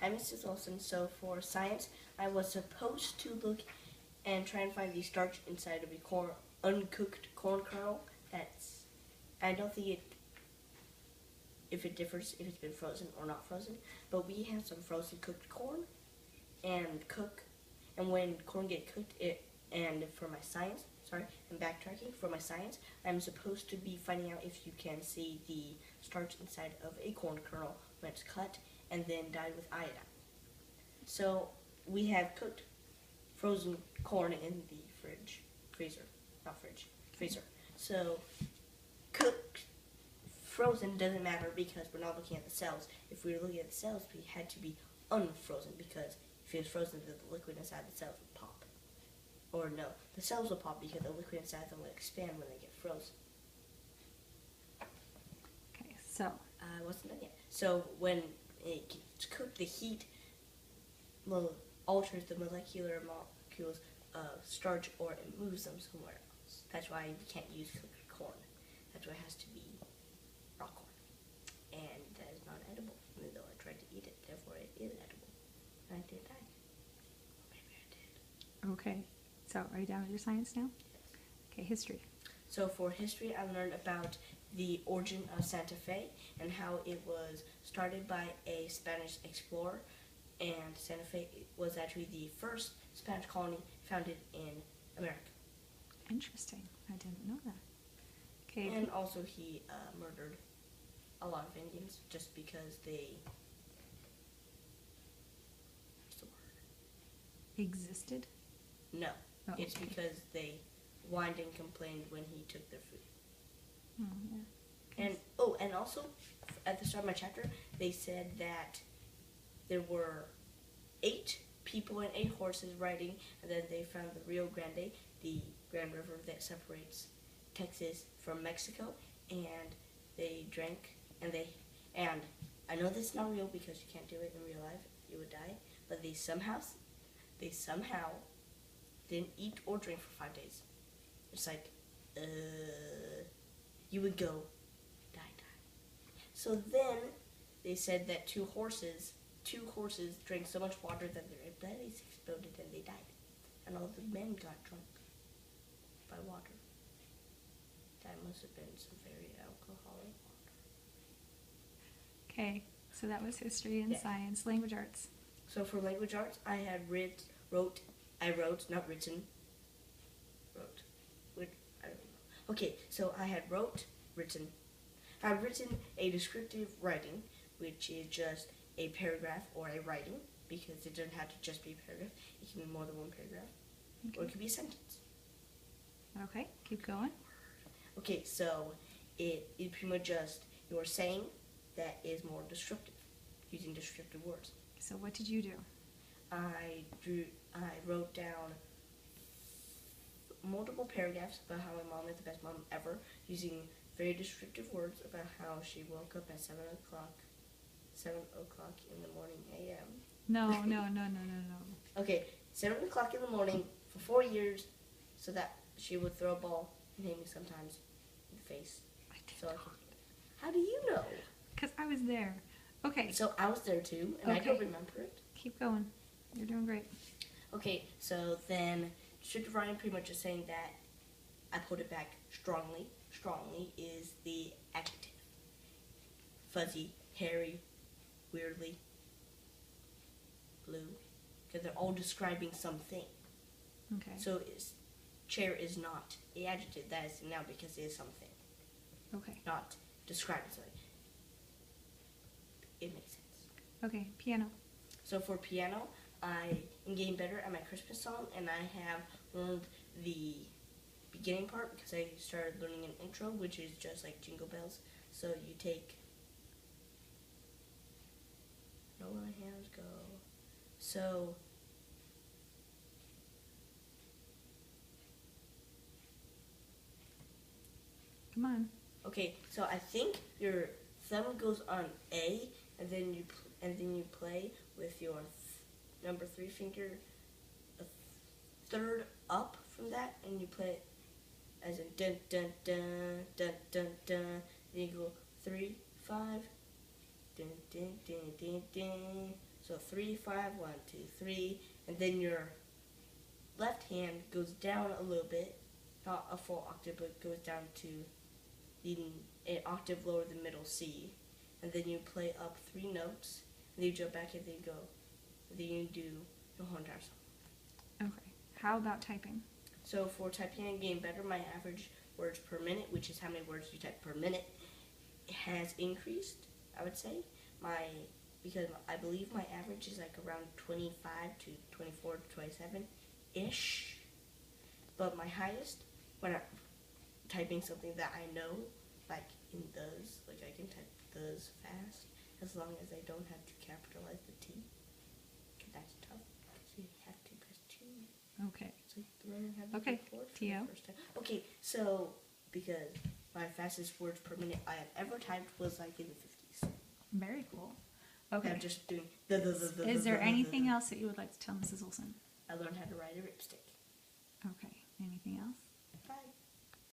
I'm Mrs. Wilson. So for science, I was supposed to look and try and find the starch inside of a uncooked corn kernel. I don't think if it differs if it's been frozen or not frozen, but we have some frozen cooked corn and when corn get cooked, and for my science, I'm backtracking. For my science, I'm supposed to be finding out if you can see the starch inside of a corn kernel when it's cut and then dyed with iodine. So we have cooked frozen corn in the freezer. So cooked, frozen doesn't matter because we're not looking at the cells. If we were looking at the cells, we had to be unfrozen because if it was frozen, then the liquid inside the cells would pop. Or no, the cells will pop because the liquid inside them will expand when they get frozen. Okay, so I wasn't done yet. So when it gets cooked, the heat alters the molecular molecules of starch or it moves them somewhere else. That's why you can't use cooked corn. That's why it has to be raw corn. And that is not edible, even though I tried to eat it. Therefore, it is edible. And I did die. Maybe I did. okay. So are you done with your science now? Yes. Okay, history. So for history, I learned about the origin of Santa Fe and how it was started by a Spanish explorer, and Santa Fe was actually the first Spanish colony founded in America. Interesting. I didn't know that. Okay. And also he murdered a lot of Indians just because they... What's the word? Existed? No. Oh, It's okay. because they whined and complained when he took their food. Oh, yeah. And also, at the start of my chapter, they said that there were 8 people and 8 horses riding, and then they found the Rio Grande, the Grand River that separates Texas from Mexico, and they drank, and I know this is not real because you can't do it in real life, you would die, but they somehow didn't eat or drink for 5 days. It's like, you would go, die. So then, they said that two horses drank so much water that their bellies exploded and they died. And all the men got drunk by water. That must have been some very alcoholic water. Okay, so that was history and Yeah. science. Language arts. So for language arts, I had wrote. I don't know. Okay, so I had written a descriptive writing, which is just a paragraph or a writing, because it doesn't have to just be a paragraph. It can be more than one paragraph, or it could be a sentence. Okay, keep going. Okay, so it is pretty much just your saying that is more descriptive, using descriptive words. So what did you do? I wrote down multiple paragraphs about how my mom is the best mom ever, using very descriptive words about how she woke up at 7 o'clock in the morning a.m. No. Okay, 7 o'clock in the morning for 4 years, so that she would throw a ball and hit me sometimes in the face. How do you know? Because I was there. Okay. So I was there too, and I don't remember it. Keep going. You're doing great. Okay, so then descriptive writing pretty much is saying that I put it back strongly. Strongly is the adjective. Fuzzy, hairy, weirdly, blue, because they're all describing something. Okay. So chair is not the adjective, that is a noun because it is something. Okay. Not describing something. It makes sense. Okay, piano. So for piano, I am getting better at my Christmas song, and I have learned the beginning part because I started learning an intro, which is just like Jingle Bells. So you take, know where my hands go. So Come on. okay, so I think your thumb goes on A, and then you play with your number 3 finger a third up from that, and you play it as in dun dun dun dun dun dun. Then you go 3, 5, dun dun dun dun dun. So 3, 5, 1, 2, 3, and then your left hand goes down a little bit, not a full octave, but goes down to an octave lower than middle C, and then you play up 3 notes, and then you jump back, and then you go, and then you do the whole entire song. Okay. How about typing? So for typing and getting better, my average words per minute, which is how many words you type per minute, has increased, I would say. Because I believe my average is like around 25 to 24 to 27-ish. But my highest, when I'm typing something that I know, like in those, like I can type those fast, as long as I don't have to capitalize the T. Because that's tough, because you have to press 2. Okay. It's like learning how to Okay, record for Teo. the first time. Okay, so because my fastest words per minute I have ever typed was like in the 50s. Very cool. Okay. I'm just doing Is there anything else that you would like to tell Mrs. Olson? I learned how to ride a ripstick. Okay. Anything else? Bye.